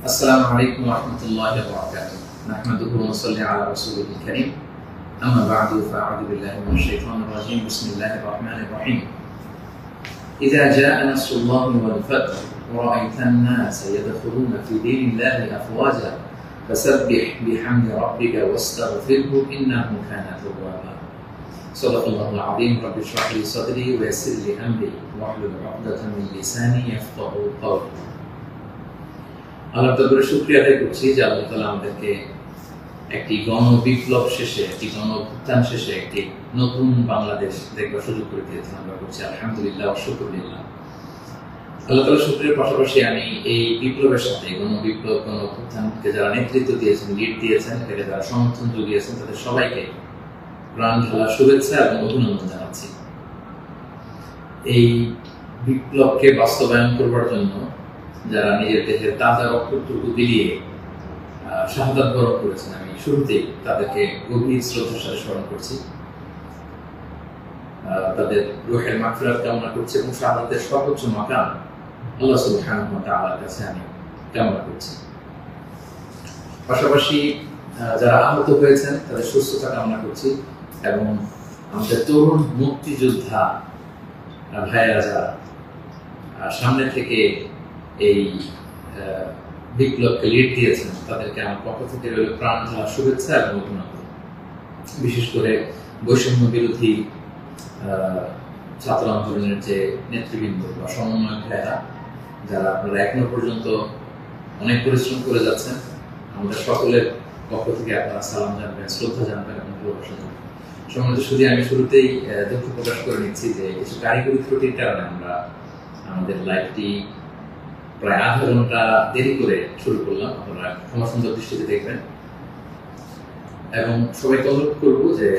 السلام عليكم ورحمة الله وبركاته. نحمده ونصلي على رسوله الكريم. أما بعد فأعوذ بالله من الشيطان الرجيم. بسم الله الرحمن الرحيم. إذا جاء نصر الله والفتح ورأيت الناس يدخلون في دين الله أفواجا فسبح بحمد ربك واستغفره إنه كان توابا. صدق الله العظيم. رب اشرح لي صدري ويسر لي أمري واحلل عقدة من لساني يفقهوا قولي. আল্লাহর দরবারে শুকরিয়া আদায় করছি যে আল্লাহ তাআলা আমাদেরকে একটি গণ বিপ্লব শেষে, একটি গণ অভ্যুত্থান শেষে একটি নতুন বাংলাদেশ দেখবার সুযোগ করে দিয়েছেন। আমরা বলছি আলহামদুলিল্লাহ ওয়া শুকরুলিল্লাহ। আল্লাহ তাআলার শুকরিয়ার পাশাপাশি আমি এই বিপ্লবের সাথে গণ বিপ্লব, গণ অভ্যুত্থানকে যারা নেতৃত্ব দিয়েছেন, লিড দিয়েছেন, এটাকে যারা সমর্থন জুগিয়েছেন, তাদের সবাইকে প্রাণ ঢালা শুভেচ্ছা এবং অভিনন্দন জানাচ্ছি। এই বিপ্লবকে বাস্তবায়ন করবার জন্য যারা নিজের দেহের তাজা রক্তটুকু বিলিয়ে শাহাদাত বরণ করেছেন, আমি শুরুতেই তাদেরকে গভীর শ্রদ্ধার সাথে স্মরণ করছি। তাদের রূহের মাগফিরাত কামনা করছি এবং শাহাদাতের সর্বোচ্চ মাকাম আল্লাহ সুবহানাহু ওয়া তাআলার কাছে আমি কামনা করছি। পাশাপাশি যারা আহত হয়েছেন তাদের সুস্থতা কামনা করছি এবং আমাদের তরুণ মুক্তিযোদ্ধা ভাইয়েরা যারা সামনে থেকে এই বিপ্লবকে লিড দিয়েছেন, তাদেরকে আমার পক্ষ থেকে প্রাণ ঢালা শুভেচ্ছা এবং অভিনন্দন। বিশেষ করে বৈষম্য বিরোধী ছাত্র আন্দোলনের যে নেতৃবৃন্দ বা সমন্বয়ক ভাইয়েরা, যারা আপনারা এখনো পর্যন্ত অনেক পরিশ্রম করে যাচ্ছেন, আমাদের সকলের পক্ষ থেকে আপনারা সালাম জানবেন, শ্রদ্ধা জানবেন এবং ভালোবাসা জানবেন। সম্মানিত শুধু আমি শুরুতেই দুঃখ প্রকাশ করে নিচ্ছি যে কিছু কারিগরি ত্রুটির কারণে আমরা আমাদের লাইভটি প্রায় আধা ঘন্টা দেরি করে শুরু করলাম। আপনারা ক্ষমা সুন্দর দৃষ্টিতে দেখবেন এবং সবাইকে অনুরোধ করবো যে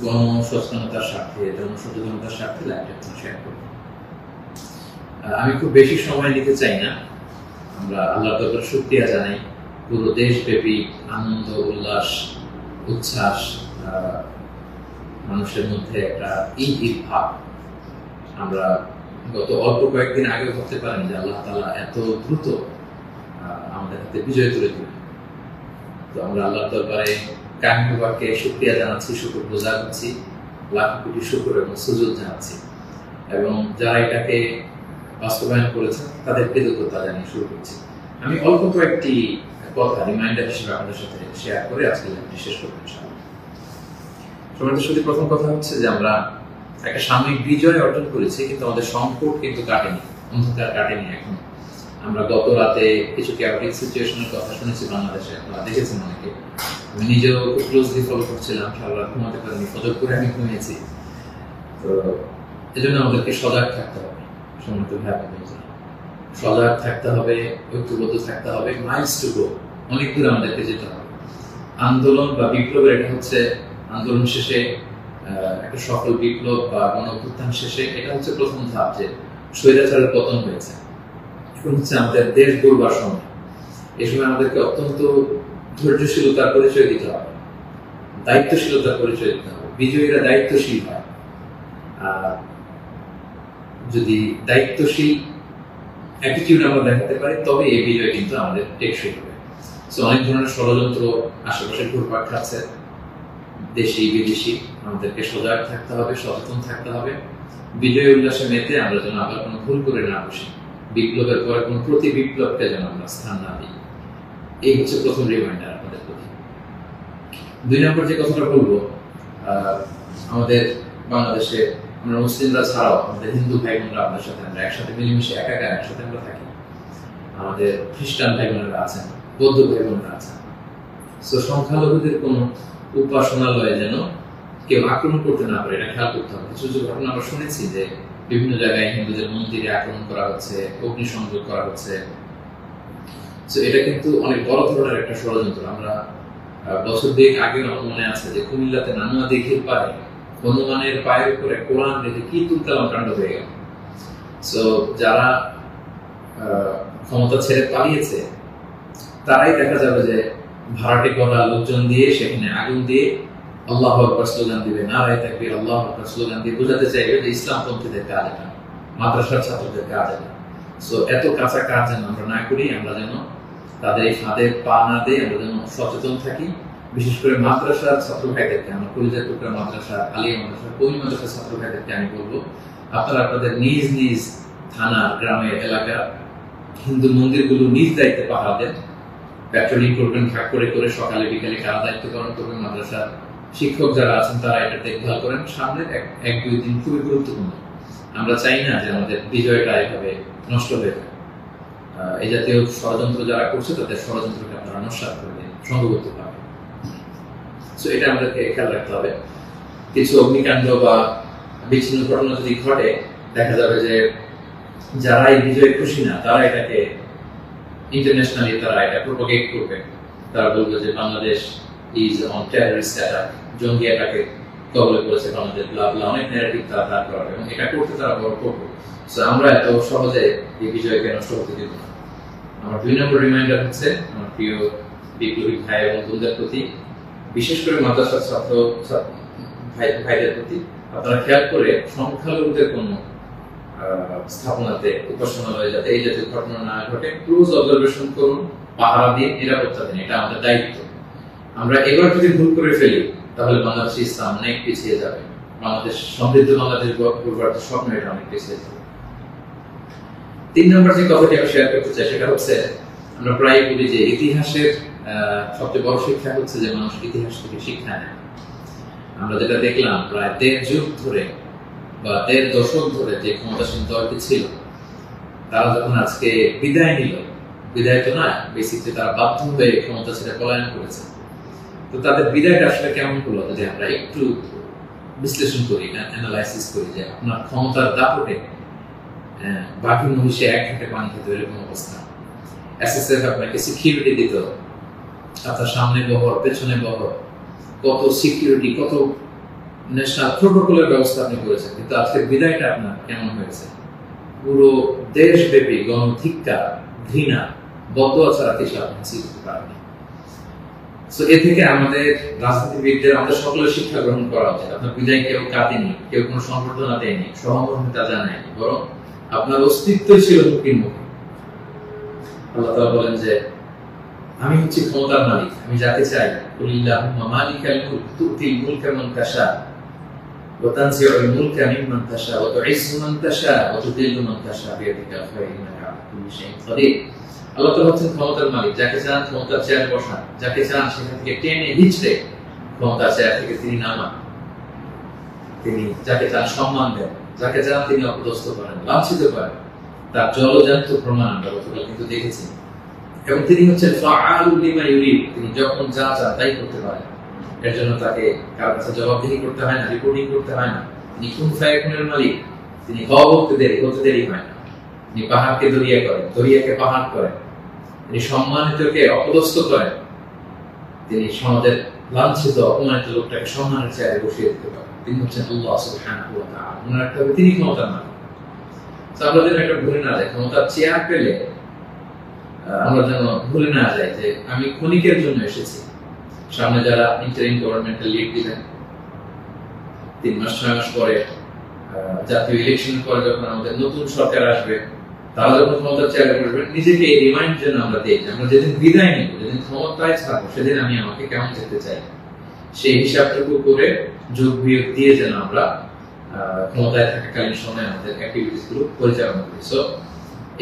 গণসচেতনতার স্বার্থে, জনসচেতনতার স্বার্থে লাইভটা শেয়ার করবেন। আমি খুব বেশি সময় নিতে চাই না। আমরা আল্লাহর দরবারে শুকরিয়া জানাই। পুরো দেশব্যাপী আনন্দ, উল্লাস, উচ্ছ্বাস, মানুষের মধ্যে একটা ঈদ ভাব আমরা গত অল্প কয়েকদিন আগে ভাবতে পারেন যে আল্লাহ তাআলা এত দ্রুত আমাদের হাতে বিজয় তুলে দিবেন। তো আমরা আল্লাহর দরবারে কায়মুবারকে শুকরিয়া জানাচ্ছি, শুকরগুজার হচ্ছি, লাখ কোটি শুকর এবং সুজুদ জানাচ্ছি এবং যারা এটাকে বাস্তবায়ন করেছেন তাদের কৃতজ্ঞতা জানিয়ে শুরু করছি। আমি অল্প কয়েকটি কথা রিমাইন্ডার হিসেবে আপনাদের সাথে শেয়ার করে আজকে লাইভটি শেষ করব ইনশাআল্লাহ। সমাজের সাথে প্রথম কথা হচ্ছে যে আমরা একটা সাময়িক বিজয় অর্জন করেছি, কিন্তু আমাদের সংকট কিন্তু কাটেনি, অন্ধকার কাটেনি এখন। আমরা গত রাতে কিছু ক্যাওটিক সিচুয়েশনের কথা শুনেছি বাংলাদেশে, আপনারা দেখেছেন অনেকে। আমি নিজেও খুব ক্লোজলি ফলো করছিলাম, সারা রাত ঘুমাতে পারিনি, ফজর করে আমি ঘুমিয়েছি। তো এজন্য আমাদেরকে সজাগ থাকতে হবে, সম্মানিত ভাই বোনেরা, সজাগ থাকতে হবে, ঐক্যবদ্ধ থাকতে হবে। মাইলস টু গো, অনেক দূর আমাদেরকে যেতে হবে। আন্দোলন বা বিপ্লবের এটা হচ্ছে আন্দোলন শেষে একটা সফল বিপ্লব বা গণ অভ্যুত্থান শেষে এটা হচ্ছে প্রথম ধাপ, যে স্বৈরাচারের পতন হয়েছে। এখন হচ্ছে আমাদের দেশ গড়বার সময়। এই সময় আমাদেরকে অত্যন্ত ধৈর্যশীলতার পরিচয় দিতে হবে, দায়িত্বশীলতার পরিচয় দিতে হবে। বিজয়ীরা দায়িত্বশীল হয়। যদি দায়িত্বশীল অ্যাটিটিউড আমরা দেখাতে পারি, তবে এই বিজয় কিন্তু আমাদের টেকসই হবে। সো অনেক ধরনের ষড়যন্ত্র আশেপাশে ঘুরপাক খাচ্ছে, দেশি বিদেশি। আমাদেরকে সজাগ থাকতে হবে, সচেতন থাকতে হবে। বিজয় উল্লাসে মেতে আমরা যেন আবার কোনো ভুল করে না বসি, বিপ্লবের পরে কোনো প্রতি বিপ্লবকে যেন আমরা স্থান না দিই। এই হচ্ছে প্রথম রিমাইন্ডার আপনাদের প্রতি। 2 নম্বর যে কথাটা বলবো, আমাদের বাংলাদেশে আমরা মুসলিমরা ছাড়াও আমাদের হিন্দু ভাই বোনরা আমাদের সাথে, আমরা একসাথে মিলেমিশে একাকার একসাথে আমরা থাকি। আমাদের খ্রিস্টান ভাই বোনেরা আছেন, বৌদ্ধ ভাই বোনেরা আছেন। সো সংখ্যালঘুদের কোনো উপাসনালয়ে যেন কেউ আক্রমণ করতে না পারে, এটা খেয়াল করতে হবে। কিছু কিছু ঘটনা আমরা শুনেছি যে বিভিন্ন জায়গায় হিন্দুদের মন্দিরে আক্রমণ করা হচ্ছে, অগ্নিসংযোগ করা হচ্ছে। তো এটা কিন্তু অনেক বড় ধরনের একটা ষড়যন্ত্র। আমরা বছর 2 আগে আমার মনে আছে যে কুমিল্লাতে নানুয়া দিঘির পারে হনুমানের পায়ের উপরে কোরআন রেখে কি তুলকালাম কাণ্ড হয়ে গেল। সো যারা ক্ষমতা ছেড়ে পালিয়েছে তারাই দেখা যাবে যে ভাড়াটে করা লোকজন দিয়ে সেখানে আগুন দিয়ে আল্লাহু আকবার স্লোগান দিবে, নারায়ে তাকবীর, আল্লাহু আকবার স্লোগান দিয়ে বোঝাতে চাইবে যে ইসলামপন্থীদের কাজ এটা, মাদ্রাসার ছাত্রদের কাজ এটা। সো এত কাঁচা কাজ যেন আমরা না করি, আমরা যেন তাদের এই ফাঁদে পা না দিয়ে আমরা যেন সচেতন থাকি। বিশেষ করে মাদ্রাসার ছাত্র ভাইদেরকে, আমার কলিজার টুকরা মাদ্রাসা, আলিয়া মাদ্রাসা, কওমি মাদ্রাসার ছাত্র ভাইদেরকে আমি বলবো, আপনারা আপনাদের নিজ নিজ থানা, গ্রামের, এলাকা হিন্দু মন্দিরগুলো নিজ দায়িত্বে পাহারা দেন। প্যাট্রোলিং করবেন ভাগ করে করে, সকালে বিকালে কারা দায়িত্ব পালন করবেন। মাদ্রাসার শিক্ষক যারা আছেন তারা এটা দেখভাল করেন। সামনের এক দুই দিন খুবই গুরুত্বপূর্ণ। আমরা চাই না যে আমাদের বিজয়টা এভাবে নষ্ট হয়ে যায়। এই জাতীয় ষড়যন্ত্র যারা করছে তাদের ষড়যন্ত্রকে আপনারা নস্যাৎ করে দিন সংঘবদ্ধভাবে। সো এটা আমাদেরকে খেয়াল রাখতে হবে। কিছু অগ্নিকাণ্ড বা বিচ্ছিন্ন ঘটনা যদি ঘটে, দেখা যাবে যে যারা এই বিজয়ে খুশি না তারা এটাকে ইন্টারন্যাশনালি তারা এটা প্রোপাগেট করবে। তারা বলবে যে Bangladesh is on terrorist attack, জঙ্গি অ্যাটাকে কবলে পড়েছে বাংলাদেশ, অনেক ন্যারেটিভ তারা দাঁড় করাবে এবং এটা করতে তারা বড় করবে। সো আমরা এত সহজে এই বিজয়কে নষ্ট হতে দেব না। আমার 2 নম্বর রিমাইন্ডার হচ্ছে আমার প্রিয় বিপ্লবী ভাই এবং বোনদের প্রতি, বিশেষ করে মাদ্রাসার ছাত্র ভাইদের প্রতি, আপনারা খেয়াল করে সংখ্যালঘুদের কোন স্থাপনাতে, উপাসনালয়ে যাতে এই জাতীয় ঘটনা না ঘটে ক্লোজ অবজারভেশন করুন, পাহারা দিয়ে নিরাপত্তা দিন। এটা আমাদের দায়িত্ব। আমরা এবার যদি ভুল করে ফেলি তাহলে বাংলাদেশ ইসলাম অনেক পিছিয়ে যাবে। বাংলাদেশ সমৃদ্ধ বাংলাদেশ গড়বার স্বপ্ন এটা অনেক পিছিয়ে যাবে। 3 নম্বর যে কথাটি আমি শেয়ার করতে চাই সেটা হচ্ছে, আমরা প্রায় বলি যে ইতিহাসের সবচেয়ে বড় শিক্ষা হচ্ছে যে মানুষ ইতিহাস থেকে শিক্ষা নেয়। আমরা যেটা দেখলাম প্রায় 1.5 যুগ ধরে বা 1.5 দশক ধরে যে ক্ষমতাসীন দলটি ছিল, তারা যখন আজকে বিদায় নিল, বিদায় তো না, বেসিকলি তারা বাধ্য হয়ে ক্ষমতা ছেড়ে পলায়ন করেছে। তো তাদের বিদায়টা আসলে কেমন হলো যদি আমরা একটু বিশ্লেষণ করি, অ্যানালাইসিস করি, যে আপনার ক্ষমতার দাপটে বাকি মহিষে এক ঘাটে পানি খেতে এরকম অবস্থা। এসএসএফ আপনাকে সিকিউরিটি দিত, আপনার সামনে বহর, পেছনে বহর, কত সিকিউরিটি, কত ন্যাশনাল প্রোটোকলের ব্যবস্থা আপনি করেছেন। কিন্তু আজকের বিদায়টা আপনার কেমন হয়েছে? পুরো দেশব্যাপী গণধিক্কার, ঘৃণা, বদদোয়া ছাড়া কিছু আপনি হাসিল করতে পারেননি। সো এ থেকে আমাদের রাজনীতিবিদদের, আমাদের সকলের শিক্ষা গ্রহণ করা উচিত। আপনার বিদায় কেউ কাঁদেনি, কেউ কোনো সম্বর্ধনা দেয়নি, সহমর্মিতা জানায়নি, বরং আপনার অস্তিত্বই ছিল হুমকির মুখে। আল্লাহ তাআলা বলেন যে আমি হচ্ছি ক্ষমতার মালিক, আমি যাকে চাই, কুলিল্লাহুম্মা মালিকাল মুলক তুতিল মুলকা মান তাশা ওয়া তানজিউল মুলকা মিম্মান তাশা ওয়া তুইজ্জু মান তাশা ওয়া তুযিল্লু মান তাশা বিয়াদিকাল খায়র ইন্নাকা আলা কুল্লি শাইইন কাদির। আল্লাহ তাআলা হচ্ছেন ক্ষমতার মালিক, যাকে চান ক্ষমতার চেয়ারে বসান, যাকে চান সেখান থেকে টেনে হিঁচড়ে ক্ষমতার চেয়ার থেকে তিনি নামান। তিনি যাকে চান সম্মান দেন, যাকে চান তিনি অপদস্থ করেন, লাঞ্ছিত করেন। তার জলজান্ত প্রমাণ আমরা গতকাল কিন্তু দেখেছি। এবং তিনি হচ্ছেন ফাআলুল লিমা ইউরিদ, তিনি যখন যা চান তাই করতে পারেন। এর জন্য তাকে কারো কাছে জবাবদিহি করতে হয় না, রিপোর্টিং করতে হয় না। তিনি কুন ফায়াকুনের মালিক, তিনি হতে দেরি হয় না। তিনি পাহাড়কে দরিয়া করেন, দরিয়াকে পাহাড় করেন, তিনি সম্মানিতকে অপদস্থ করেন, তিনি সমাজের লাঞ্ছিত অপমানিত লোকটাকে সম্মানের চেয়ারে বসিয়ে দিতে পারেন। তিনি হচ্ছেন আল্লাহ সুবহানাহু ওয়া তাআলা। মনে রাখতে হবে তিনি ক্ষমতার মালিক। আমরা যেন এটা ভুলে না যাই, ক্ষমতার চেয়ার পেলে আমরা যেন ভুলে না যাই যে আমি ক্ষণিকের জন্য এসেছি। সামনে যারা ইন্টারিম গভর্নমেন্টের লিড দিবেন, 3 মাস 6 মাস পরে জাতীয় ইলেকশন পরে যখন আমাদের নতুন সরকার আসবে, তারা যখন ক্ষমতার চেয়ারে বসবেন, নিজেকে এই রিমাইন্ড যেন আমরা দিই যে আমরা যেদিন বিদায় নিব, যেদিন ক্ষমতায় থাকবো, সেদিন আমি আমাকে কেমন যেতে চাই, সেই হিসাবটুকু করে যোগ বিয়োগ দিয়ে যেন আমরা ক্ষমতায় থাকাকালীন সময় আমাদের অ্যাক্টিভিটিস গুলো পরিচালনা করি। সো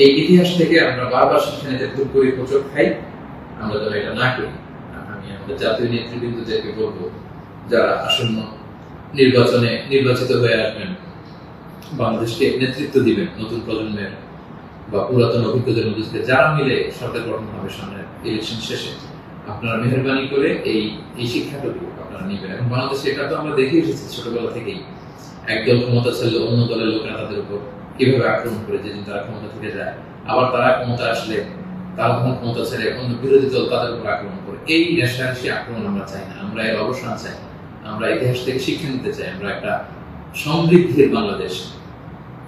এই ইতিহাস থেকে আমরা বারবার শিক্ষা নিতে ভুল করি, হোঁচট খাই, আমরা যেন এটা না করি। আমি আমাদের জাতীয় নেতৃবৃন্দদেরকে বলবো, যারা আসন্ন নির্বাচনে নির্বাচিত হয়ে আসবেন, বাংলাদেশকে নেতৃত্ব দিবেন, নতুন প্রজন্মের বা পুরাতন অভিজ্ঞদের মধ্যে যারা মিলে সরকার গঠন হবে সামনের ইলেকশন শেষে, আপনারা মেহরবানি করে এই শিক্ষাটুকু আপনারা নেবেন। এবং বাংলাদেশে এটা তো আমরা দেখে এসেছি ছোটবেলা থেকেই, একদল ক্ষমতা ছেড়ে অন্য দলের লোকেরা তাদের উপর কিভাবে আক্রমণ করে যেদিন তারা ক্ষমতা থেকে যায়, আবার তারা ক্ষমতা আসলে তারা তখন ক্ষমতা ছেড়ে অন্য বিরোধী দল তাদের উপর আক্রমণ করে। এই রেশারেশি আক্রমণ আমরা চাই না, আমরা এর অবসান চাই। আমরা ইতিহাস থেকে শিক্ষা নিতে চাই। আমরা একটা সমৃদ্ধির বাংলাদেশ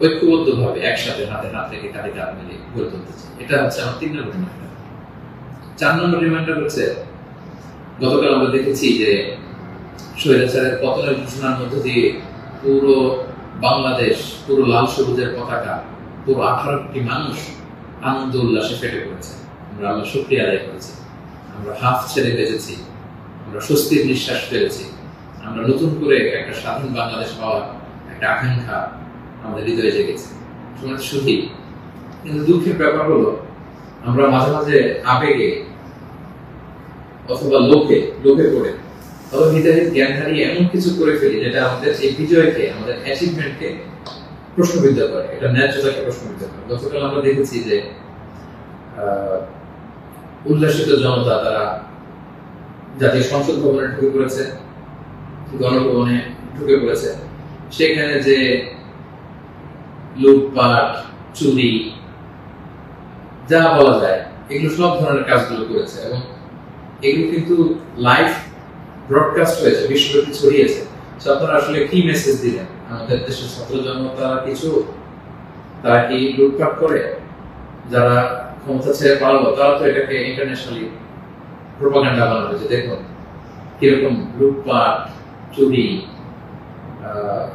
ঐক্যবদ্ধভাবে একসাথে হাতে হাত রেখে কাঁধে কাঁধ মিলিয়ে গড়ে তুলতে চাই। এটা হচ্ছে আমার 3 নম্বর রিমাইন্ডার। 4 নম্বর রিমাইন্ডার হচ্ছে, গতকাল আমরা দেখেছি যে স্বৈরাচারের পতনের ঘোষণার মধ্য দিয়ে পুরো বাংলাদেশ, পুরো লাল সবুজের পতাকা, পুরো 18 কোটি মানুষ আনন্দ উল্লাসে ফেটে পড়েছে। আমরা আল্লাহ শুকরিয়া আদায় করেছি, আমরা হাফ ছেড়ে বেঁচেছি, আমরা স্বস্তির নিঃশ্বাস ফেলেছি, আমরা নতুন করে একটা স্বাধীন বাংলাদেশ পাওয়ার একটা আকাঙ্ক্ষা আমাদের হৃদয়ে জেগেছে। সুখী, কিন্তু দুঃখের ব্যাপার হলো আমরা মাঝে মাঝে আবেগে অথবা লোভে পড়ে অথবা হৃদয়ের জ্ঞান হারিয়ে এমন কিছু করে ফেলি যেটা আমাদের এই বিজয়কে, আমাদের অ্যাচিভমেন্টকে প্রশ্নবিদ্ধ করে, এটা ন্যায্যতাকে প্রশ্নবিদ্ধ করে। গতকাল আমরা দেখেছি যে উল্লাসিত জনতা তারা জাতীয় সংসদ ভবনে ঢুকে পড়েছে, গণভবনে ঢুকে পড়েছে, সেখানে যে লুটপাট, চুরি, যা বলা যায়, এগুলো সব ধরনের কাজগুলো করেছে এবং এগুলো কিন্তু লাইভ ব্রডকাস্ট হয়েছে, বিশ্বব্যাপী ছড়িয়েছে। আপনারা আসলে কি মেসেজ দিলেন? আমাদের দেশের ছাত্র জনতা তারা কি লুটপাট করে? যারা ক্ষমতা ছেড়ে পারলো তারা তো এটাকে ইন্টারন্যাশনালি প্রোপাগান্ডা বানাবে যে দেখুন কিরকম লুটপাট, চুরি,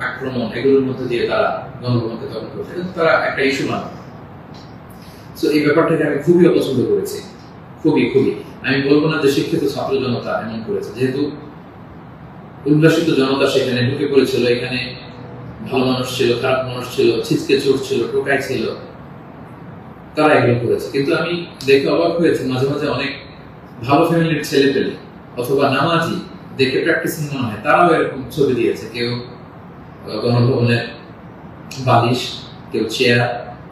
আক্রমণ, এগুলোর মধ্যে দিয়ে তারা গণভবনকে দখল করছে, কিন্তু তারা একটা ইস্যু বানাবে। তো এই ব্যাপারটাকে আমি খুবই অপছন্দ করেছি, খুবই। আমি বলবো না যে শিক্ষিত ছাত্র জনতা এমন করেছে, যেহেতু উল্লাসিত জনতা সেখানে ঢুকে পড়েছিল, এখানে ভালো মানুষ ছিল, খারাপ মানুষ ছিল, ছিচকে চোর ছিল, টোকাই ছিল, তারা এগুলো করেছে। কিন্তু আমি দেখে অবাক হয়েছি মাঝে মাঝে অনেক ভালো ফ্যামিলির ছেলে পেলে অথবা নামাজি, দেখে প্র্যাকটিসিং মনে হয়, তারাও এরকম ছবি দিয়েছে। কেউ গণভবনের বালিশ, কেউ চেয়ার,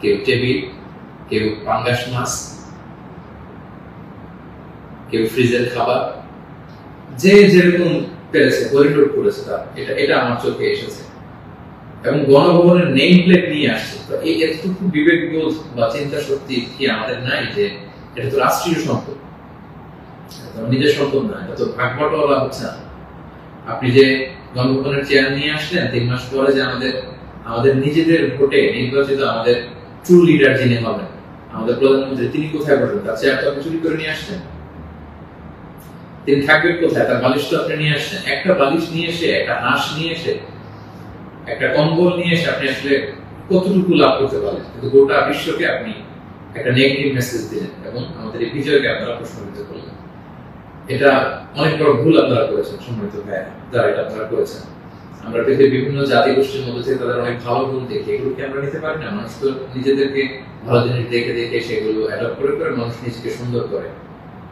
কেউ টেবিল, কেউ পাঙ্গাস মাছ, কেউ ফ্রিজের খাবার, যে যেরকম পেরেছে পরিলোড করেছে। এটা আমার চোখে এসেছে এবং গণভবনের নেম প্লেট নিয়ে আসছে। তো এই এতটুকু বিবেকবোধ বা চিন্তা শক্তি কি আমাদের নাই যে এটা তো রাষ্ট্রীয় সম্পদ, নিজের সম্পদ না, এটা তো ভাগ বটোয়ারা হচ্ছে না। আপনি যে গণভবনের চেয়ার নিয়ে আসলেন, 3 মাস পরে যে আমাদের নিজেদের ভোটে নির্বাচিত আমাদের ট্রু লিডার যিনি হবেন, আমাদের প্রধানমন্ত্রী, তিনি কোথায় বসবেন? তার চেয়ার তো আপনি চুরি করে নিয়ে আসছেন। তিনি থাকবেন কোথায়? তার বালিশ তো আপনি নিয়ে আসছেন। একটা বালিশ নিয়ে এসে, একটা হাঁস নিয়ে এসে, একটা কম্বল নিয়ে এসে আপনি আসলে কতটুকু লাভ করতে পারেন? কিন্তু গোটা বিশ্বকে আপনি একটা নেগেটিভ মেসেজ দিলেন এবং আমাদের এই বিজয়কে আপনারা প্রশ্নবিদ্ধ করলেন। এটা অনেক বড় ভুল আপনারা করেছেন সম্মানিত ভাইয়া, যারা এটা আপনারা করেছেন। আমরা পৃথিবীর বিভিন্ন জাতি গোষ্ঠীর মধ্যে থেকে তাদের অনেক ভালো গুণ দেখি, এগুলোকে আমরা নিতে পারি না? মানুষ তো নিজেদেরকে ভালো জিনিস দেখে দেখে সেগুলো অ্যাডপ্ট করে করে মানুষ নিজেকে সুন্দর করে,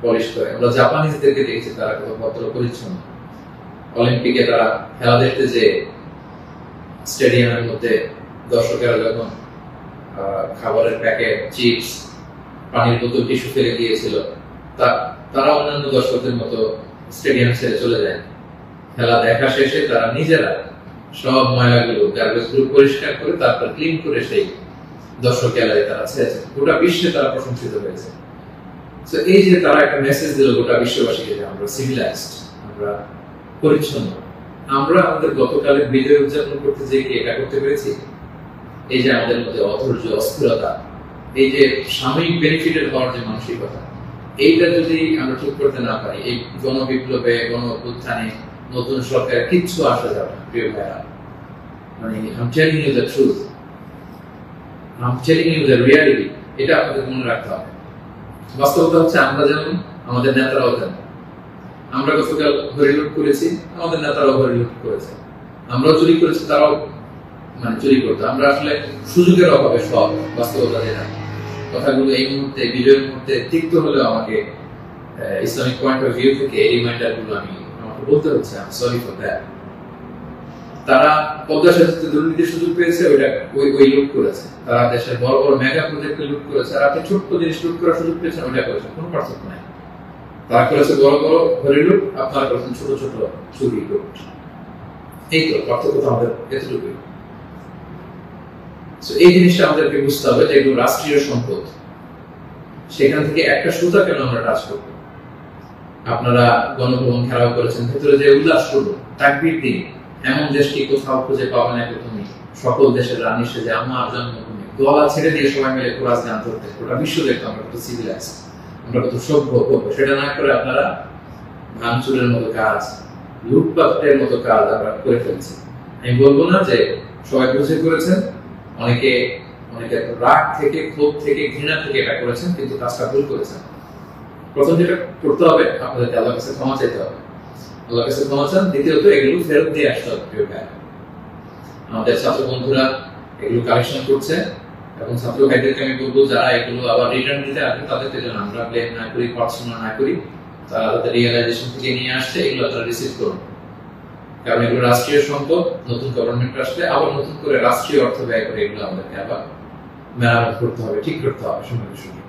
পলিশ করে। আমরা জাপানিজদেরকে দেখেছি তারা কত ভদ্র পরিচ্ছন্ন। অলিম্পিকে তারা খেলা দেখতে যে স্টেডিয়ামের মধ্যে দর্শকেরা যখন খাবারের প্যাকেট, চিপস, পানির বোতল, টিস্যু ফেলে দিয়েছিল, তারা অন্যান্য দর্শকদের মতো স্টেডিয়াম ছেড়ে চলে যায়। খেলা দেখা শেষে তারা নিজেরা সব ময়লাগুলো, গার্বেজ গুলো পরিষ্কার করে তারপর ক্লিন করে সেই দর্শক এলাকায় তারা ছেড়েছে। গোটা বিশ্বে তারা প্রশংসিত হয়েছে। তো এই যে তারা একটা মেসেজ দিল গোটা বিশ্ববাসীকে যে আমরা সিভিলাইজড, আমরা পরিচ্ছন্ন। আমরা আমাদের গতকালের বিজয় উদযাপন করতে যে কি এটা করতে পেরেছি? এই যে আমাদের মধ্যে অধৈর্য, অস্থিরতা, এই যে সাময়িক বেনিফিটেড হওয়ার যে মানসিকতা, এইটা যদি আমরা ঠিক করতে না পারি, এই গণবিপ্লবে, গণ অভ্যুত্থানে, নতুন সরকার কিচ্ছু আসা যাবে না প্রিয় ভাইরা। মানে I'm telling you the truth, I'm telling you the reality, এটা আপনাদের মনে রাখতে হবে। বাস্তবতা হচ্ছে আমরা যেমন, আমাদের নেতারাও যেমন। আমরা গতকাল হরিলুট করেছি, আমাদের নেতারাও হরিলুট করেছে। আমরাও চুরি করেছি, তারাও চুরি করতো। আমরা আসলে সুযোগের অভাবে সব, বাস্তবতা যেটা। কথাগুলো এই মুহূর্তে, বিজয়ের মুহূর্তে তিক্ত হলেও আমাকে ইসলামিক পয়েন্ট অফ ভিউ থেকে এই রিমাইন্ডার গুলো আমাকে বলতে হচ্ছে। আমি সরি ফর দ্যাট। তারা পদ্মা সেতুতে দুর্নীতির সুযোগ পেয়েছে, ওই লুট করেছে। তারা দেশের বড় বড় মেগা প্রজেক্টে লুট করেছে, আর আপনি ছোট্ট জিনিস লুট করার সুযোগ পেয়েছেন, ওইটা করেছেন। কোনো পার্থক্য নাই। তারা করেছে বড় বড় ঘরে লুট, আপনারা করেছেন ছোট ছোট চুরি লুট। এই তো পার্থক্য তো আমাদের এতটুকুই। এই জিনিসটা আমাদেরকে বুঝতে হবে যে এগুলো রাষ্ট্রীয় সম্পদ। সেখান থেকে একটা সুতা কেন আমরা টাচ করবো? আপনারা গণভবন ঘেরাও করেছেন, ভেতরে যে উল্লাস করবো, তাকবীর দিন। এমন দেশ কি কোথাও খুঁজে পাবে না তুমি? সকল দেশের রানী সেজে আমার জন্মভূমি, গলা ছেড়ে দিয়ে সবাই মিলে কোরআন গান ধরতে, গোটা বিশ্ব দেখতো আমরা কত সিভিলাইজ, আমরা কত সভ্য করবো। সেটা না করে আপনারা ভাঙচুরের মতো কাজ, লুটপাটের মতো কাজ আমরা করে ফেলছি। আমি বলবো না যে সবাই বুঝে করেছেন, অনেকে রাগ থেকে, ক্ষোভ থেকে, ঘৃণা থেকে এটা করেছেন, কিন্তু কাজটা ভুল করেছেন। প্রথম যেটা করতে হবে, আপনাদেরকে আল্লাহর কাছে ক্ষমা চাইতে হবে। আল্লাহর কাছে ক্ষমা চান। দ্বিতীয়ত এগুলো ফেরত দিয়ে আসতে হবে। প্রিয় ভাই, আমাদের ছাত্র বন্ধুরা এগুলো কালেকশন করছে, এবং ছাত্র ভাইদেরকে আমি বলবো যারা এগুলো আবার রিটার্ন দিতে আসবে তাদেরকে যেন আমরা ব্লেম না করি, পার্সোনাল না করি। তারা তাদের রিয়েলাইজেশন থেকে নিয়ে আসছে, এগুলো তারা রিসিভ করুন। কারণ এগুলো রাষ্ট্রীয় সম্পদ, নতুন গভর্নমেন্ট আসলে আবার নতুন করে রাষ্ট্রীয় অর্থ ব্যয় করে এগুলো আমাদেরকে আবার মেরামত করতে হবে, ঠিক করতে হবে সঙ্গে সঙ্গে।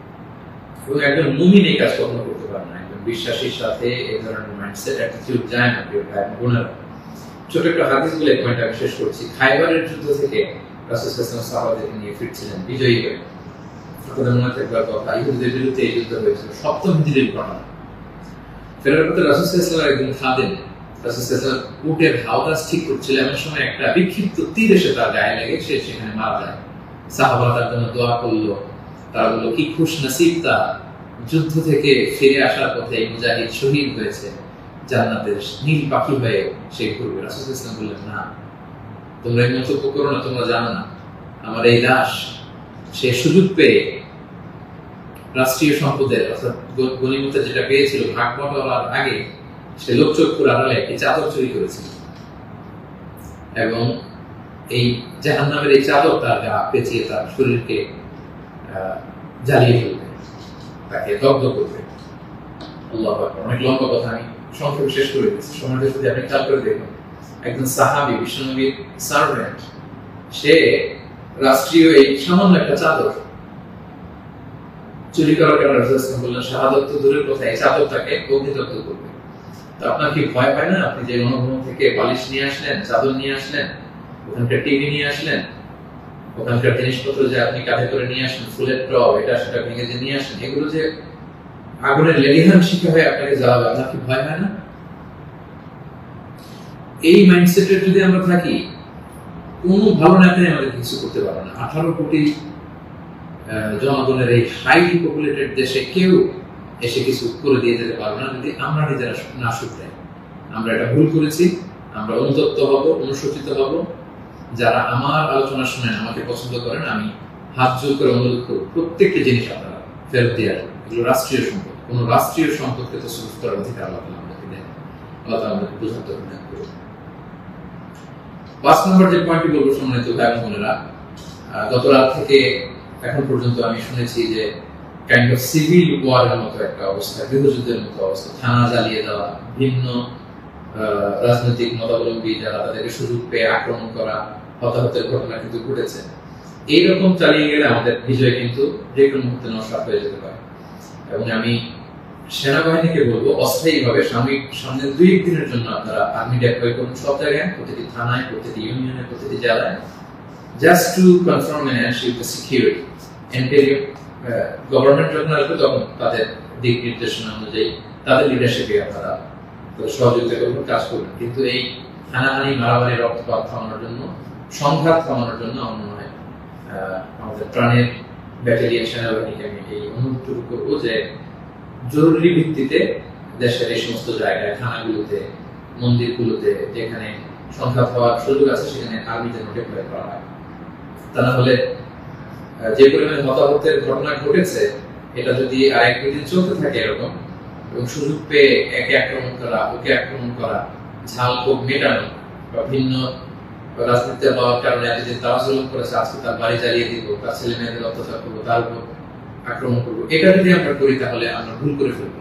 এবং একজন মুমিন এই কাজ কখনো করতে পারে না। একজন বিশ্বাসীর সাথে এই ধরনের মাইন্ডসেট অ্যাটিটিউড যায় না। প্রিয় ভাই বোনেরা, ছোট একটা হাদিস বলে পয়েন্ট আমি শেষ করছি। খাইবারের যুদ্ধ থেকে রাসূল সাল্লাল্লাহু আলাইহি ওয়াসাল্লাম সাহাবাদেরকে নিয়ে ফিরছিলেন বিজয়ী হয়ে। আপনাদের মনে থাকবার কথা, ইহুদিদের বিরুদ্ধে এই যুদ্ধ হয়েছিল, 7ম হিজরির ঘটনা। ফেরার পথে রাসূল সাল্লাল্লাহু আলাইহি ওয়াসাল্লাম একদিন খাদেম রাসূল সাল্লাল্লাহু আলাইহি ওয়াসাল্লাম উটের হাওদাস ঠিক করছিল, এমন সময় একটা বিক্ষিপ্ত তীর এসে তার গায়ে লেগে সে সেখানে মারা যায়। সাহাবারা তার জন্য দোয়া করলো। তারা বলল, কি খুশ নসিব তা, যুদ্ধ থেকে ফিরে আসার পথে এই মুজাহিদ শহীদ হয়েছে, জান্নাতের নীল পাখি হয়ে সে ঘুরবে। রাসূল সাল্লাল্লাহু আলাইহি ওয়াসাল্লাম বললেন, না, তোমরা এই মন্তব্য করো না, তোমরা জানো না আমার এই দাস সে সুযোগ পেয়ে রাষ্ট্রীয় সম্পদের অর্থাৎ গনিমতের যেটা পেয়েছিল ভাগ বটোয়ারার আগে সে লোকচক্ষুর আড়ালে একটি চাদর চুরি করেছিল, এবং এই জাহান্নামের এই চাদর তার গা পেঁচিয়ে তার শরীরকে জ্বালিয়ে ফেলবে, তাকে দগ্ধ করবে। আল্লাহু আকবার। অনেক লম্বা কথা, আমি সংক্ষেপে শেষ করে দিচ্ছি। সময়টা যদি আপনি খেয়াল করে দেখুন, একজন সাহাবী, বিশ্বনবীর সার্ভেন্ট, সে রাষ্ট্রীয় এই সামান্য একটা চাদর চুরি করার কারণে রাসূল সাল্লাল্লাহু আলাইহি ওয়াসাল্লাম বললেন, শাহাদাত তো দূরের কথা, এই চাদর তাকে অগ্নিদগ্ধ করবে। তো আপনার কি ভয় পায় না? আপনি যে গণভবন থেকে বালিশ নিয়ে আসলেন, চাদর নিয়ে আসলেন, ওখানকার টিভি নিয়ে আসলেন, ওখানকার জিনিসপত্র যে আপনি কাঁধে করে নিয়ে আসেন, ফুলের টব এটা সেটা ভেঙে যে নিয়ে আসেন, এগুলো যে আগুনের লেলিহান শিখা হয়ে আপনাকে জ্বালাবে, আপনার কি ভয় হয় না? এই মাইন্ডসেটের যদি আমরা থাকি, কোন ভালো নেতাই আমাদের কিছু করতে পারবে না। 18 কোটি জনগণের এই হাইলি পপুলেটেড দেশে কেউ এসে কিছু করে দিয়ে যেতে পারবে না যদি আমরা নিজেরা না শুধরাই। আমরা এটা ভুল করেছি, আমরা অনুতপ্ত হব, অনুশোচিত হব। যারা আমার আলোচনা শুনেন, আমাকে পছন্দ করেন, আমি হাত জোর করে অনুরোধ করব, প্রত্যেকটি জিনিস আপনারা ফেরত দিয়ে আসবেন। এগুলো রাষ্ট্রীয় সম্পদ, কোন রাষ্ট্রীয় সম্পদকে তো সুরক্ষিত করার অধিকার আল্লাহ তাআলা আমাদেরকে দেন। আল্লাহ তাআলা আমাদেরকে বোঝার তৌফিক দান করুন। 5 নম্বর যে পয়েন্টটি বলবো সম্মানিত ভাই বোনেরা, গত রাত থেকে এখন পর্যন্ত আমি শুনেছি যে কাইন্ড অফ সিভিল ওয়ারের মতো একটা অবস্থা, গৃহযুদ্ধের মতো অবস্থা, থানা জ্বালিয়ে দেওয়া, ভিন্ন রাজনৈতিক মতাবলম্বী যারা তাদেরকে সুযোগ পেয়ে আক্রমণ করা, হতাহতের ঘটনা কিন্তু ঘটেছে। এইরকম চালিয়ে গেলে আমাদের বিজয় কিন্তু যে কোনো মুহূর্তে নস্বাত হয়ে যেতে পারে। এবং আমি সেনাবাহিনীকে বলবো, অস্থায়ীভাবে সামনে 2-1 দিনের জন্য আপনারা আর্মি ডেপ্লয় করুন সব জায়গায়, প্রতিটি থানায়, প্রতিটি ইউনিয়নে, প্রতিটি জেলায়, just to confirm and ensure the security. Interim government যখন আসবে তখন তাদের দিক নির্দেশনা অনুযায়ী তাদের লিডারশিপে আপনারা সহযোগিতা করবেন, কাজ করবেন। কিন্তু এই হানাহানি, মারামারি, রক্তপাত থামানোর জন্য, সংঘাত থামানোর জন্য আমার মনে হয় আমাদের প্রাণের ব্যাটালিয়ন সেনাবাহিনীকে আমি এই অনুরোধটুকু করবো যে জরুরি ভিত্তিতে দেশের এই সমস্ত জায়গায়, থানাগুলোতে, মন্দিরগুলোতে যেখানে সংঘাত হওয়ার সুযোগ আছে সেখানে আর্মি যেন ডেপ্লয় করা হয়। তা না হলে যে পরিমাণে হতাহতের ঘটনা ঘটেছে, এটা যদি আরেক-দুই দিন চলতে থাকে এরকম, এবং সুযোগ পেয়ে একে আক্রমণ করা, ওকে আক্রমণ করা, ঝাল ক্ষোভ মেটানো, বা ভিন্ন রাজনীতিতে হওয়ার কারণে এতদিন তারা জুলুম করেছে, আজকে তার বাড়ি জ্বালিয়ে দিব, তার ছেলে মেয়েদের অত্যাচার করবো, তার উপর আক্রমণ করবো, এটা যদি আমরা করি তাহলে আমরা ভুল করে ফেলবো।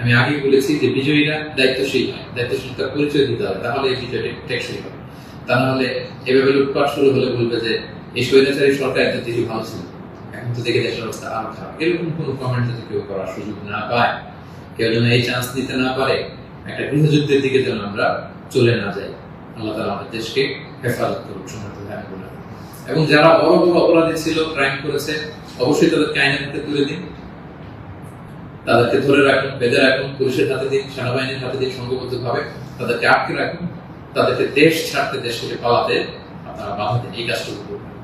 আমি আগেই বলেছি যে বিজয়ীরা দায়িত্বশীল হয়, দায়িত্বশীলতার পরিচয় দিতে হবে, তাহলে এই বিজয়টা টেকসই হবে। তা না হলে এভাবে লুটপাট শুরু হলে বলবে যে এই স্বৈরাচারী সরকার এত দেশে ভালো ছিল, এখন তো দেখে দেশের অবস্থা আরো খারাপ। এরকম কোনো কমেন্ট যদি কেউ করার সুযোগ না পায়, কেউ যেন এই চান্স দিতে না পারে, একটা গৃহযুদ্ধের দিকে যেন আমরা চলে না যাই। আল্লাহ তাআলা আমাদের দেশকে হেফাজত করুন, সম্মানিত ভাই বোনেরা। এবং যারা বড় বড় অপরাধী ছিল, ক্রাইম করেছে, অবশ্যই তাদেরকে আইনের হাতে তুলে দিন, তাদেরকে ধরে রাখুন, বেঁধে রাখুন, পুলিশের হাতে দিন, সেনাবাহিনীর হাতে দিন, সংঘবদ্ধভাবে তাদেরকে আটকে রাখুন, তাদেরকে দেশ ছাড়তে, দেশ থেকে পালাতে আপনারা বাধা দিন। এই কাজটুকু করবেন।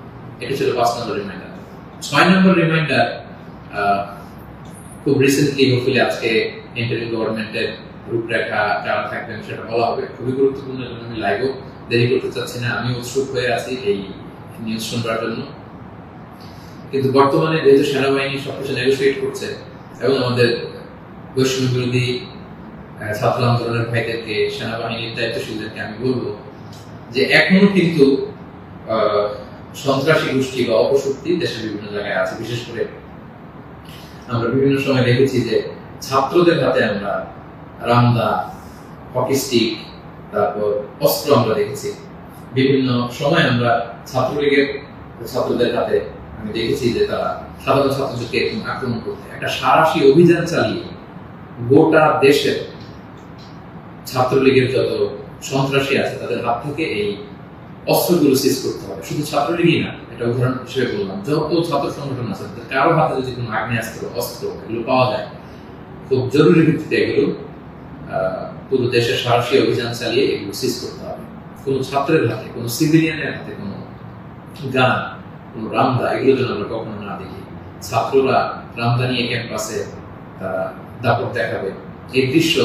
এটা ছিল 5 নম্বর রিমাইন্ডার। 6 নম্বর রিমাইন্ডার, খুব রিসেন্টলি হোপফুলি আজকে ইন্টারিম গভর্নমেন্টের রূপরেখা কারা থাকবেন সেটা বলা হবে, খুবই গুরুত্বপূর্ণ। জন্য আমি লাইভও দেরি করতে চাচ্ছি না, আমি উৎসুক হয়ে আছি এই নিউজ শুনবার জন্য। কিন্তু বর্তমানে যেহেতু সেনাবাহিনী সবকিছু নেগোসিয়েট করছে এবং আমাদের বৈষম্য বিরোধী ছাত্র আন্দোলনের ভাইদেরকে, সেনাবাহিনীর দায়িত্বশীলদেরকে আমি বলবো যে এখনো কিন্তু সন্ত্রাসী গোষ্ঠী বা অপশক্তি দেশের বিভিন্ন জায়গায় আছে। বিশেষ করে আমরা বিভিন্ন সময় দেখেছি যে ছাত্রদের হাতে আমরা রামদা, হকি স্টিক, তারপর অস্ত্র আমরা দেখেছি। বিভিন্ন সময় আমরা ছাত্রলীগের ছাত্রদের হাতে আমি দেখেছি যে তারা সাধারণ ছাত্রদেরকে আক্রমণ করতে একটা সারাশি অভিযান চালিয়ে গোটা দেশের ছাত্রলীগের যত সন্ত্রাসী আছে তাদের হাত থেকে এই অস্ত্রগুলো সিজ করতে হবে। শুধু ছাত্রলীগই না, এটা উদাহরণ হিসেবে বললাম, যত ছাত্র সংগঠন আছে কারো হাতে যদি কোনো আগ্নেয়াস্ত্র, অস্ত্র এগুলো পাওয়া যায়, খুব জরুরি ভিত্তিতে এগুলো পুরো দেশের সারাশি অভিযান চালিয়ে এগুলো সিজ করতে হবে। কোনো ছাত্রের হাতে, কোনো সিভিলিয়ানের হাতে কোনো গান, কোনো রামদা এগুলো যেন আমরা কখনো না দেখি। ছাত্ররা রামদা নিয়ে ক্যাম্পাসে তারা দাপট দেখাবে, এই দৃশ্য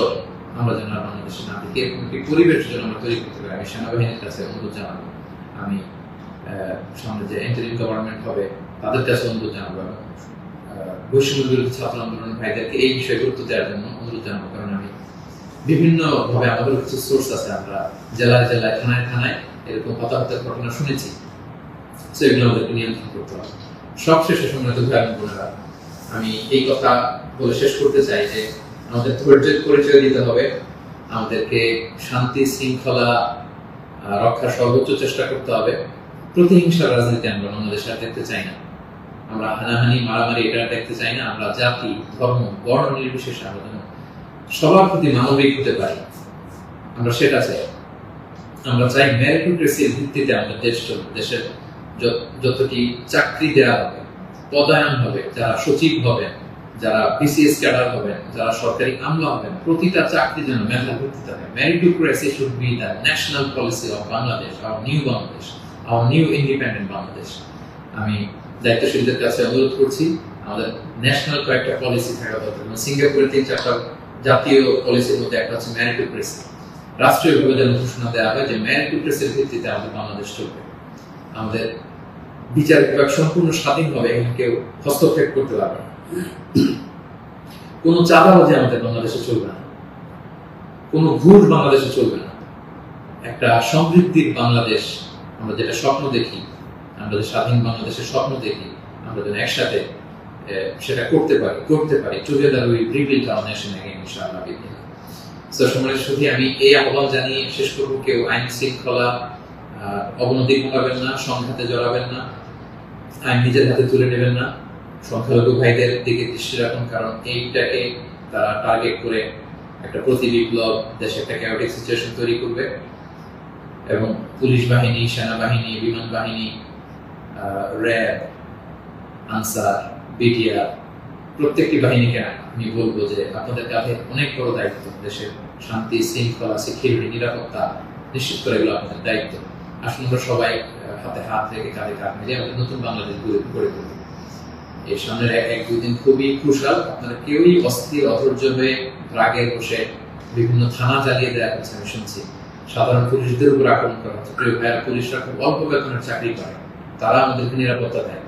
আমরা যেন বাংলাদেশে না দেখি। এরকম একটি পরিবেশ যেন আমরা তৈরি করতে পারি। আমি সেনাবাহিনীর কাছে অনুরোধ জানাবো, আমি সামনে যে ইন্টারিম গভর্নমেন্ট হবে তাদের কাছে অনুরোধ জানাবো, বৈষম্য বিরোধী ছাত্র আন্দোলন ভাইদেরকে এই বিষয়ে গুরুত্ব দেওয়ার জন্য অনুরোধ জানাবো। কারণ আমি বিভিন্ন ভাবে আমাদের কিছু সোর্স আছে, আমরা জেলায় জেলায়, থানায় থানায় এরকম হতাহতের ঘটনা শুনেছি। সেগুলো আমাদেরকে নিয়ন্ত্রণ করতে হবে। সবশেষে সম্মানিত ভাই বোনেরা, আমি এই কথা বলে শেষ করতে চাই যে আমাদের ধৈর্যের পরিচয় দিতে হবে, আমাদেরকে শান্তি শৃঙ্খলা রক্ষার সর্বোচ্চ চেষ্টা করতে হবে। প্রতিহিংসার রাজনীতি আমরা বাংলাদেশে আর দেখতে চাই না, আমরা হানাহানি মারামারি এটা দেখতে চাই না। আমরা জাতি, ধর্ম, বর্ণ নির্বিশেষে আমরা যেন সবার প্রতি মানবিক হতে পারি, আমরা সেটা চাই। আমরা চাই মেরিটোক্রেসির ভিত্তিতে আমাদের দেশ চলবে। দেশের যতটি চাকরি দেওয়া হবে, পদায়ন হবে, যারা সচিব হবেন, যারা বিসিএস ক্যাডার হবেন, যারা সরকারি আমলা হবেন, প্রতিটা চাকরি যেন মেধার ভিত্তিতে হবে। Meritocracy should be the national policy of Bangladesh, our new Bangladesh, our new independent Bangladesh. আমি দায়িত্বশীলদের কাছে অনুরোধ করছি, আমাদের ন্যাশনাল কয়েকটা পলিসি থাকা দরকার। সিঙ্গাপুরের 3-4টা জাতীয় পলিসির মধ্যে একটা হচ্ছে মেরিটোক্রেসি। রাষ্ট্রীয়ভাবে যেন ঘোষণা দেওয়া হয় যে মেরিটোক্রেসির ভিত্তিতে আমাদের বাংলাদেশ চলবে। আমাদের বিচার বিভাগ সম্পূর্ণ স্বাধীনভাবে, এখানে কেউ হস্তক্ষেপ করতে পারবে না। কোনো চাঁদাবাজি আমাদের বাংলাদেশে চলবে না, কোনো ঘুষ বাংলাদেশে চলবে না। একটা সমৃদ্ধির বাংলাদেশ আমরা যেটা স্বপ্ন দেখি, আমরা যে স্বাধীন বাংলাদেশের স্বপ্ন দেখি, আমরা যেন একসাথে সেটা করতে পারি। Together we rebuild hour nation again ইনশাআল্লাহ। সো সম্মানিত সুধী, আমি এই আহ্বান জানিয়ে শেষ করব, কেউ আইন শৃঙ্খলা অবনতি ঘটাবেন না, সংঘাতে জড়াবেন না, আইন নিজের হাতে তুলে নেবেন না। সংখ্যালঘু ভাইদের দিকে দৃষ্টি রাখুন, কারণ এইটাকে তারা টার্গেট করে একটা প্রতি বিপ্লব, দেশে একটা ক্যাওটিক সিচুয়েশন তৈরি করবে। এবং পুলিশ বাহিনী, সেনাবাহিনী, বিমান বাহিনী, র্যাব, আনসার, বিটিআর, প্রত্যেকটি বাহিনীকে আমি বলবো যে আপনাদের কাছে অনেক বড় দায়িত্ব। দেশের শান্তি শৃঙ্খলা, সিকিউরিটি, নিরাপত্তা নিশ্চিত করে এগুলো আপনাদের দায়িত্ব। আসুন আমরা সবাই হাতে হাত রেখে, কাঁধে কাঁধ মিলিয়ে আমাদের নতুন বাংলাদেশ গড়ে তুলি। এই সামনের 1-2 দিন খুবই ক্রুশাল। আপনারা কেউই অস্থির, অধৈর্য হয়ে রাগে বসে বিভিন্ন থানা জ্বালিয়ে দেওয়া হচ্ছে, আমি শুনছি। সাধারণ পুলিশদের উপর আক্রমণ করা হচ্ছে। প্রিয় ভাইয়েরা, পুলিশরা খুব অল্প বেতনের চাকরি করে, তারা আমাদেরকে নিরাপত্তা দেয়।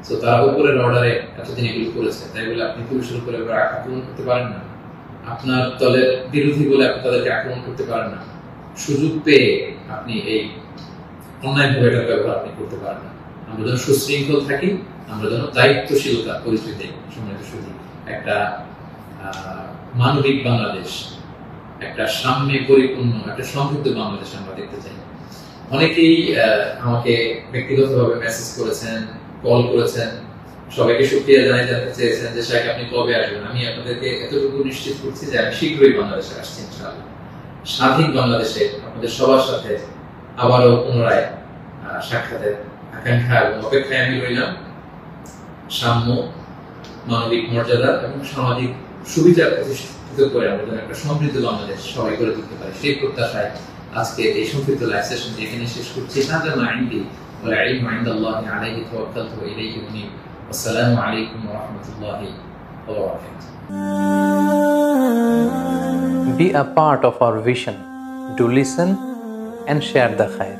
তো তারা উপরের অর্ডারে এতদিন এগুলো করেছে, তাই বলে আপনি পুলিশের উপরে আক্রমণ করতে পারেন না। আপনার দলের বিরোধী বলে আপনি তাদেরকে আক্রমণ করতে পারেন না। সুযোগ পেয়ে আপনি এই অন্যায়ভাবে এটার ব্যবহার আপনি করতে পারেন না। আমরা যেন সুশৃঙ্খল থাকি, আমরা যেন দায়িত্বশীলতার পরিচয় দিই। সম্মানিত সুধী, একটা মানবিক বাংলাদেশ, একটা সাম্যে পরিপূর্ণ, একটা সমৃদ্ধ বাংলাদেশ আমরা দেখতে চাই। অনেকেই আমাকে ব্যক্তিগতভাবে মেসেজ করেছেন, কল করেছেন, সবাইকে শুকরিয়া জানাই, জানতে চেয়েছেন যে শাইখ আপনি কবে আসবেন। আমি আপনাদেরকে এতটুকু নিশ্চিত করছি যে আমি শীঘ্রই বাংলাদেশে আসছি ইনশাআল্লাহ। স্বাধীন বাংলাদেশে আপনাদের সবার সাথে আবারও পুনরায় সাক্ষাতের আকাঙ্ক্ষা এবং অপেক্ষায় আমি রইলাম। সাম্য, মানবিক মর্যাদা এবং সামাজিক সুবিচার প্রতিষ্ঠিত করে আমরা যেন একটা সমৃদ্ধ বাংলাদেশ সবাই গড়ে তুলতে পারি, সেই প্রত্যাশায় আজকে এই সংক্ষিপ্ত লাইভ সেশন এখানে শেষ করছি। হাদা মা ইনদি ওয়াল ইলমু ইনদাল্লাহি আলাইহি তাওয়াক্কালতু ওয়া ইলাইহি উনীব। আসসালামু আলাইকুম ওয়া রাহমাতুল্লাহি ওয়া বারাকাতুহু। Be a part of our vision. Do listen and share the khair.